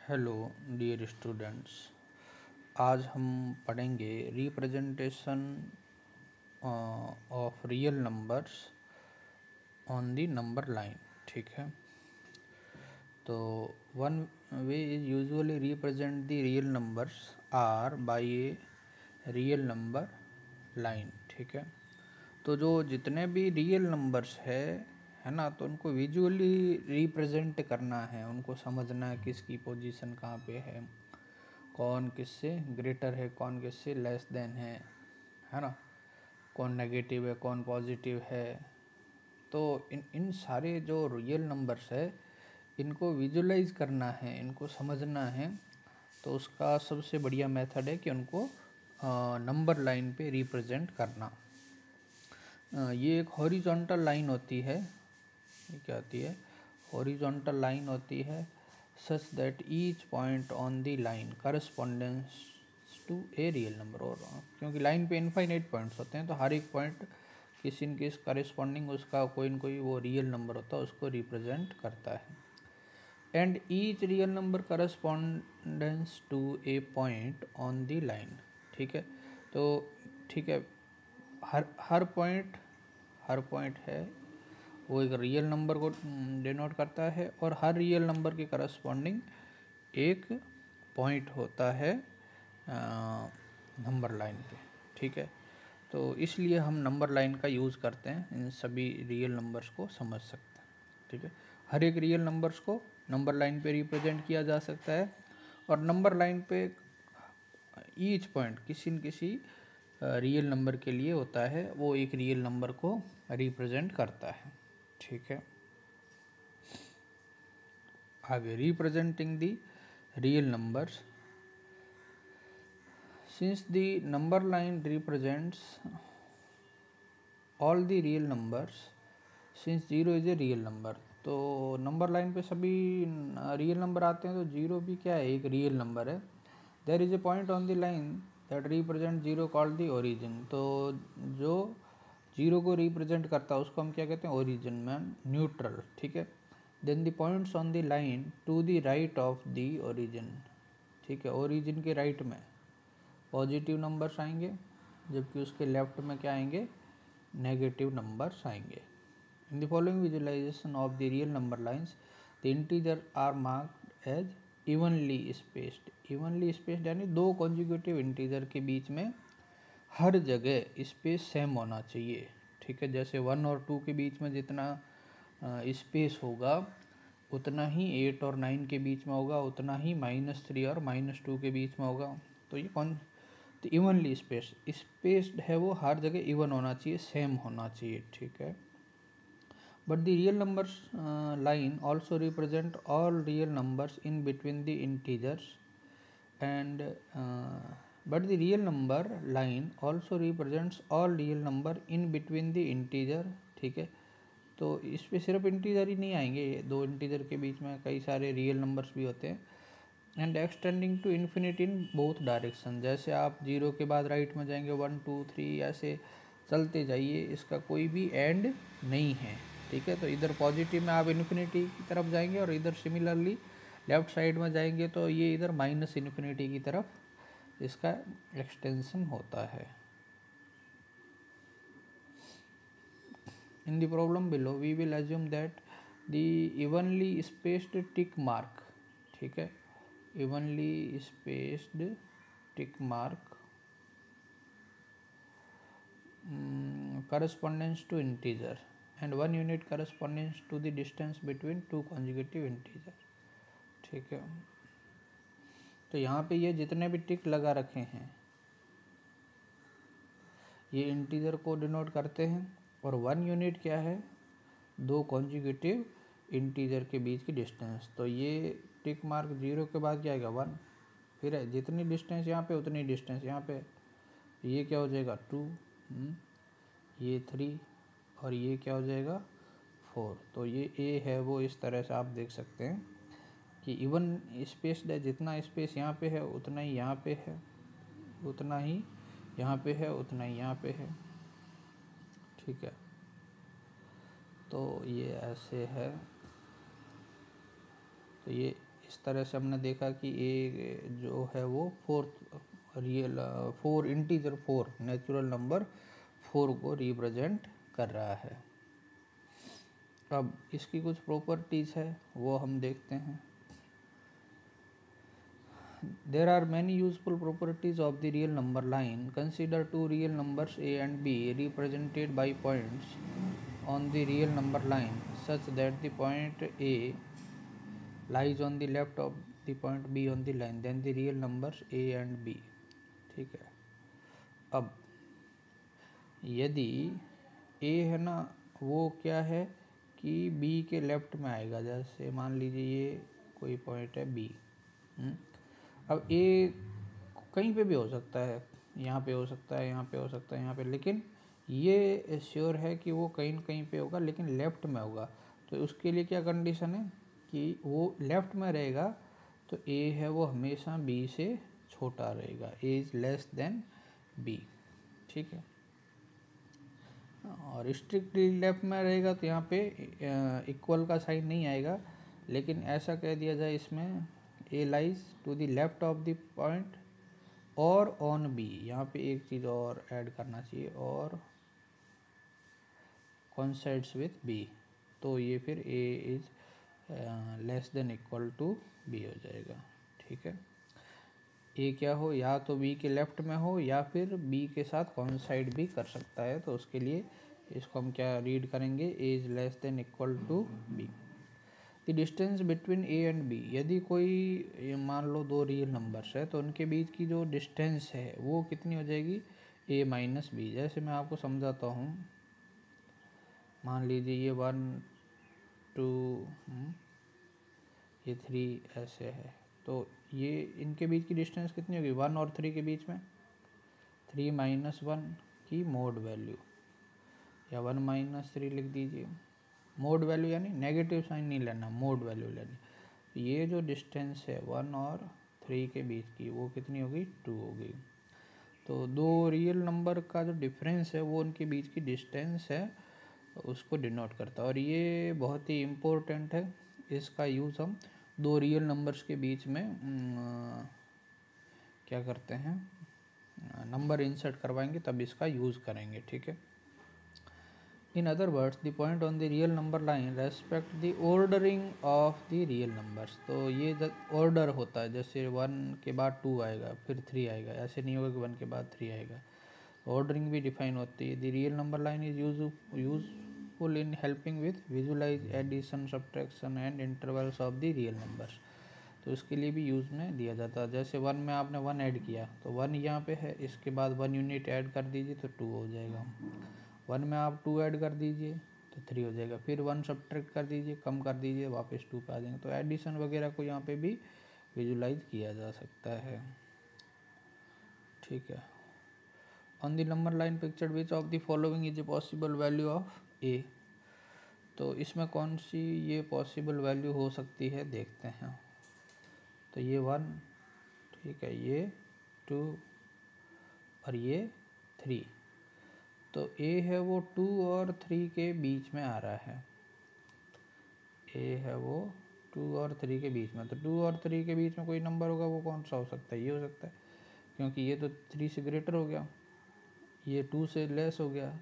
Hello dear students. आज हम पढ़ेंगे representation of real numbers on the number line. ठीक है, तो one way is usually represent the real numbers are by a real number line. ठीक है, तो जो जितने भी रियल नंबर्स है ना, तो उनको विजुअली रिप्रेजेंट करना है, उनको समझना है किसकी पोजीशन कहाँ पे है, कौन किससे ग्रेटर है, कौन किससे लेस देन है ना, कौन नेगेटिव है, कौन पॉजिटिव है। तो इन सारे जो रियल नंबर्स है इनको विजुअलाइज करना है, इनको समझना है। तो उसका सबसे बढ़िया मेथड है कि उनको नंबर लाइन पे रिप्रेजेंट करना। ये एक हॉरिजॉन्टल लाइन होती है। ये क्या होती है? हॉरिजॉन्टल लाइन होती है such that each point on the line correspondence to a real number. और क्योंकि लाइन पे इनफाइनाइट पॉइंट्स होते हैं तो हर एक पॉइंट किसी न किसी करस्पॉन्डिंग उसका कोई न कोई वो रियल नंबर होता है, उसको रिप्रेजेंट करता है। And each real number correspondence to a point on the line. ठीक है, तो ठीक है, हर पॉइंट है वो एक रियल नंबर को डिनोट करता है, और हर रियल नंबर के करस्पॉन्डिंग एक पॉइंट होता है नंबर लाइन पे। ठीक है, तो इसलिए हम नंबर लाइन का यूज़ करते हैं, इन सभी रियल नंबर्स को समझ सकते हैं। ठीक है, हर एक रियल नंबर्स को नंबर लाइन पे रिप्रेजेंट किया जा सकता है, और नंबर लाइन पे ईच पॉइंट किसी न किसी रियल नंबर के लिए होता है, वो एक रियल नंबर को रिप्रेजेंट करता है। ठीक है, आगे representing the real numbers. Since the number line represents all the real numbers, since zero is a real number, तो नंबर लाइन पे सभी रियल नंबर आते हैं, तो जीरो भी क्या है? एक रियल नंबर है। There is a point on the line that represent zero called the origin. तो जो जीरो को रिप्रेजेंट करता है उसको हम क्या कहते हैं? ओरिजिन में न्यूट्रल। ठीक है, then the points on the line to the right of the origin. ठीक है, ओरिजिन के राइट में पॉजिटिव नंबर्स आएंगे, जबकि उसके लेफ्ट में क्या आएंगे? नेगेटिव नंबर्स आएंगे। In the following visualization of the real number lines, the integers are marked as evenly spaced. Evenly spaced यानी दो consecutive integer के बीच में हर जगह स्पेस सेम होना चाहिए। ठीक है, जैसे 1 और 2 के बीच में जितना स्पेस होगा उतना ही 8 और 9 के बीच में होगा, उतना ही -3 और -2 के बीच में होगा। तो ये तो इवनली स्पेस्ड है, वो हर जगह इवन होना चाहिए, सेम होना चाहिए। ठीक है, but the real numbers line also represent all real numbers in between the integers, and but the real number line also represents all real number in between the integer। ठीक है, तो इस पे सिर्फ इंटीजर ही नहीं आएंगे, दो इंटीजर के बीच में कई सारे रियल नंबर्स भी होते हैं। And extending to infinity in both direction, जैसे आप जीरो के बाद राइट में जाएंगे 1 2 3 ऐसे चलते जाइए, इसका कोई भी एंड नहीं है। ठीक है, तो इधर पॉजिटिव में आप इन्फिनिटी की तरफ जाएंगे, और इधर सिमिलरली लेफ्ट साइड में जाएंगे तो ये इधर माइनस इन्फिनिटी की तरफ इसका एक्सटेंशन होता है। In the problem below we will assume that the evenly spaced tick mark, ठीक है, evenly spaced tick mark correspondence to integer and 1 unit correspondence to the distance between two consecutive integer। ठीक है, तो यहाँ पे ये जितने भी टिक लगा रखे हैं ये इंटीजर को डिनोट करते हैं, और 1 यूनिट क्या है? दो कॉन्जिक्यूटिव इंटीजर के बीच की डिस्टेंस। तो ये टिक मार्क जीरो के बाद क्या आएगा? 1। फिर है जितनी डिस्टेंस यहाँ पे उतनी डिस्टेंस यहाँ पे, ये क्या हो जाएगा? 2, ये 3, और ये क्या हो जाएगा? 4। तो ये ए है वो इस तरह से आप देख सकते हैं कि इवन स्पेस है, जितना स्पेस यहाँ पे है उतना ही यहाँ पे है, उतना ही यहाँ पे है, उतना ही यहाँ पे है। ठीक है, तो ये ऐसे है, तो ये इस तरह से हमने देखा कि ए जो है वो फोर इंटीजर 4 नेचुरल नंबर 4 को रिप्रेजेंट कर रहा है। अब इसकी कुछ प्रॉपर्टीज़ है वो हम देखते हैं। There are many useful properties of the real number line. Consider two real numbers a and b represented by points on the real number line such that the point a lies on the left of the point b on the line. Then the real numbers a and b. ठीक है। अब यदि a है ना वो क्या है कि b के लेफ्ट में आएगा, जैसे मान लीजिए ये कोई पॉइंट है b। अब a कहीं पे भी हो सकता है, यहाँ पे हो सकता है, यहाँ पे हो सकता है, यहाँ पे, लेकिन ये श्योर है कि वो कहीं न कहीं पे होगा, लेकिन लेफ़्ट में होगा। तो उसके लिए क्या कंडीशन है कि वो लेफ़्ट में रहेगा तो a है वो हमेशा b से छोटा रहेगा, a is less than b। ठीक है। और स्ट्रिक्टली लेफ़्ट में रहेगा तो यहाँ पे इक्वल का साइन नहीं आएगा, लेकिन ऐसा कह दिया जाए इसमें a lies to the left of the point और ऑन b। यहाँ पे एक चीज़ और ऐड करना चाहिए, और coincides with b, तो ये फिर a is less than equal to b हो जाएगा। ठीक है। a क्या हो, या तो b के लेफ्ट में हो या फिर b के साथ coincide भी कर सकता है, तो उसके लिए इसको हम क्या रीड करेंगे, a is less than equal to b। The distance between a and b, यदि कोई मान लो दो रियल नंबर्स है तो उनके बीच की जो डिस्टेंस है वो कितनी हो जाएगी, a माइनस बी। जैसे मैं आपको समझाता हूँ, मान लीजिए ये 1 2 ये 3 ऐसे है, तो ये इनके बीच की डिस्टेंस कितनी होगी, 1 और 3 के बीच में 3 माइनस 1 की मोड वैल्यू, या 1 माइनस 3 लिख दीजिए। मोड वैल्यू यानी नेगेटिव साइन नहीं लेना, मोड वैल्यू लेनी। ये जो डिस्टेंस है 1 और 3 के बीच की वो कितनी होगी, 2 होगी। तो दो रियल नंबर का जो डिफरेंस है वो उनके बीच की डिस्टेंस है, उसको डिनोट करता है। और ये बहुत ही इम्पोर्टेंट है, इसका यूज़ हम दो रियल नंबर्स के बीच में क्या करते हैं, नंबर इंसर्ट करवाएंगे तब इसका यूज़ करेंगे। ठीक है। In other words the point on the real number line respect the ordering of the real numbers. तो ये ऑर्डर होता है, जैसे 1 के बाद 2 आएगा फिर 3 आएगा, ऐसे नहीं होगा कि 1 के बाद 3 आएगा। ऑर्डरिंग भी डिफाइन होती है। The real number line is useful in helping with visualise addition, subtraction and intervals of the real numbers. तो इसके लिए भी यूज़ में दिया जाता है। जैसे 1 में आपने 1 ऐड किया तो 1 यहाँ पे है, इसके बाद 1 यूनिट ऐड कर दीजिए तो 2 हो जाएगा। 1 में आप 2 ऐड कर दीजिए तो 3 हो जाएगा, फिर 1 सब्ट्रैक्ट कर दीजिए, कम कर दीजिए, वापस 2 पे आ जाएंगे। तो एडिशन वगैरह को यहाँ पे भी विजुलाइज किया जा सकता है। ठीक है। On the number line pictured which of the following is a possible value of a. तो इसमें कौन सी ये पॉसिबल वैल्यू हो सकती है देखते हैं। तो ये 1, ठीक है, ये 2 और ये 3। तो a है वो 2 और 3 के बीच में आ रहा है। a है वो 2 और 3 के बीच में, तो 2 और 3 के बीच में कोई नंबर होगा, वो कौन सा हो सकता है, ये हो सकता है, क्योंकि ये तो 3 से ग्रेटर हो गया, ये 2 से लेस हो गया,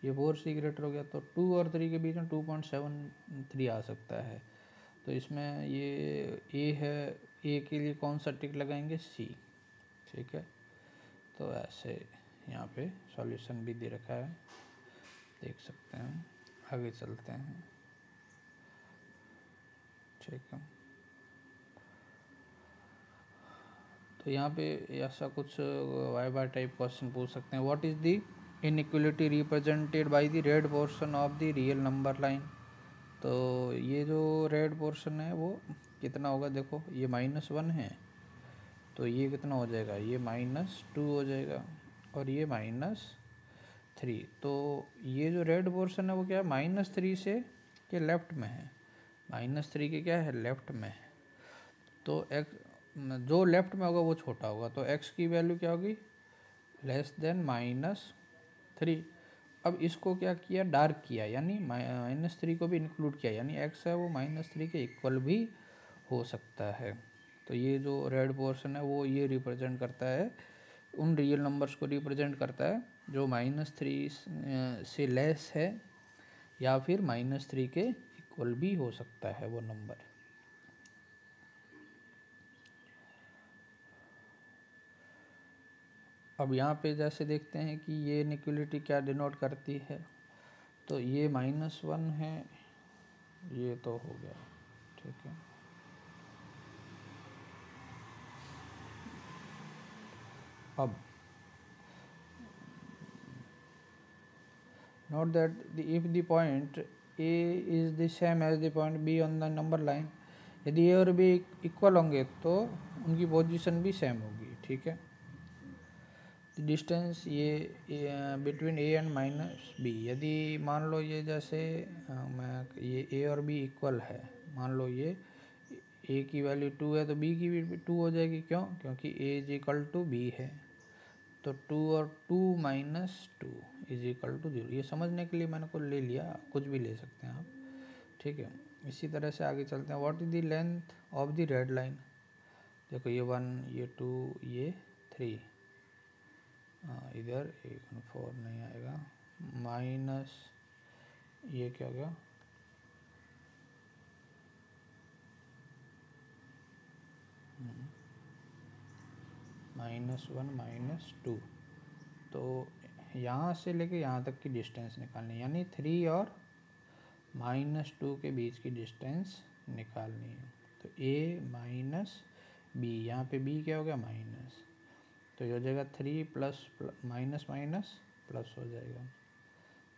ये 4 से ग्रेटर हो गया। तो 2 और 3 के बीच में 2.73 आ सकता है। तो इसमें ये a है, a के लिए कौन सा टिक लगाएंगे, c। ठीक है। तो ऐसे यहाँ पे सॉल्यूशन भी दे रखा है, देख सकते हैं। आगे चलते हैं। ठीक है। तो यहाँ पे ऐसा कुछ वाई टाइप क्वेश्चन पूछ सकते हैं। What is the inequality represented by the red portion of the real number line. तो ये जो रेड पोर्शन है वो कितना होगा, देखो ये -1 है, तो ये कितना हो जाएगा, ये -2 हो जाएगा, और ये -3। तो ये जो रेड पोर्शन है वो क्या है, -3 से के लेफ्ट में है, -3 के क्या है, लेफ्ट में है। तो x जो लेफ्ट में होगा वो छोटा होगा, तो x की वैल्यू क्या होगी, लेस देन -3। अब इसको क्या किया, डार्क किया, यानी -3 को भी इंक्लूड किया, यानी x है वो -3 के इक्वल भी हो सकता है। तो ये जो रेड पोर्शन है वो ये रिप्रेजेंट करता है, उन रियल नंबर्स को रिप्रेजेंट करता है जो -3 से लेस है या फिर -3 के इक्वल भी हो सकता है वो नंबर। अब यहाँ पे जैसे देखते हैं कि ये इनइक्वलिटी क्या डिनोट करती है, तो ये -1 है, ये तो हो गया, ठीक है। अब note that if the point A is the same as the point B on the number line, यदि A और B इक्वल होंगे तो उनकी पोजीशन भी सेम होगी, ठीक है। डिस्टेंस ये बिटवीन A एंड -B, यदि मान लो ये जैसे मैं ये A और B इक्वल है, मान लो ये A की वैल्यू 2 है तो B की भी 2 हो जाएगी, क्यों? क्योंकि A is equal to B है। तो 2 और 2 -2 इज इक्वल टू 0। ये समझने के लिए मैंने को ले लिया, कुछ भी ले सकते हैं आप, ठीक है। इसी तरह से आगे चलते हैं। What is the length of the red line? देखो ये 1, ये 2, ये 3, इधर 4 नहीं आएगा, माइनस ये क्या हो गया, -1 -2। तो यहाँ से लेके यहाँ तक की डिस्टेंस निकालनी, यानी 3 और -2 के बीच की डिस्टेंस निकालनी है। तो A माइनस बी, यहाँ पे B क्या हो गया, माइनस, तो ये हो जाएगा 3 प्लस माइनस माइनस प्लस हो जाएगा,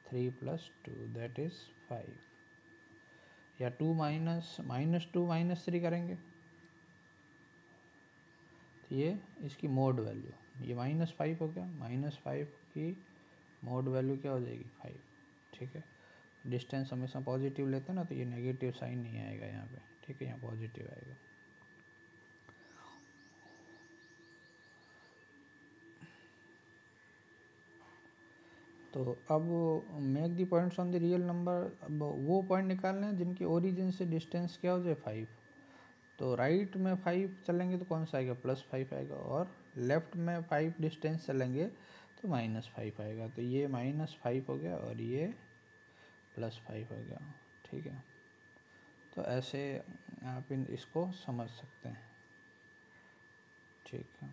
3 + 2 दैट इज़ 5, या 2 -2 -3 करेंगे तो ये इसकी मोड वैल्यू, ये -5 हो गया, -5 की मोड वैल्यू क्या हो जाएगी, 5, ठीक है। डिस्टेंस हमेशा पॉजिटिव लेते हैं ना, तो ये नेगेटिव साइन नहीं आएगा यहाँ पे, ठीक है, यहाँ पॉजिटिव आएगा। तो अब make the points on the real number, अब वो पॉइंट निकालने हैं जिनकी ओरिजिन से डिस्टेंस क्या हो जाए, 5। तो राइट में 5 चलेंगे तो कौन सा आएगा, +5 आएगा, और लेफ़्ट में 5 डिस्टेंस चलेंगे तो -5 आएगा। तो ये -5 हो गया और ये +5 हो गया, ठीक है। तो ऐसे आप इसको समझ सकते हैं, ठीक है।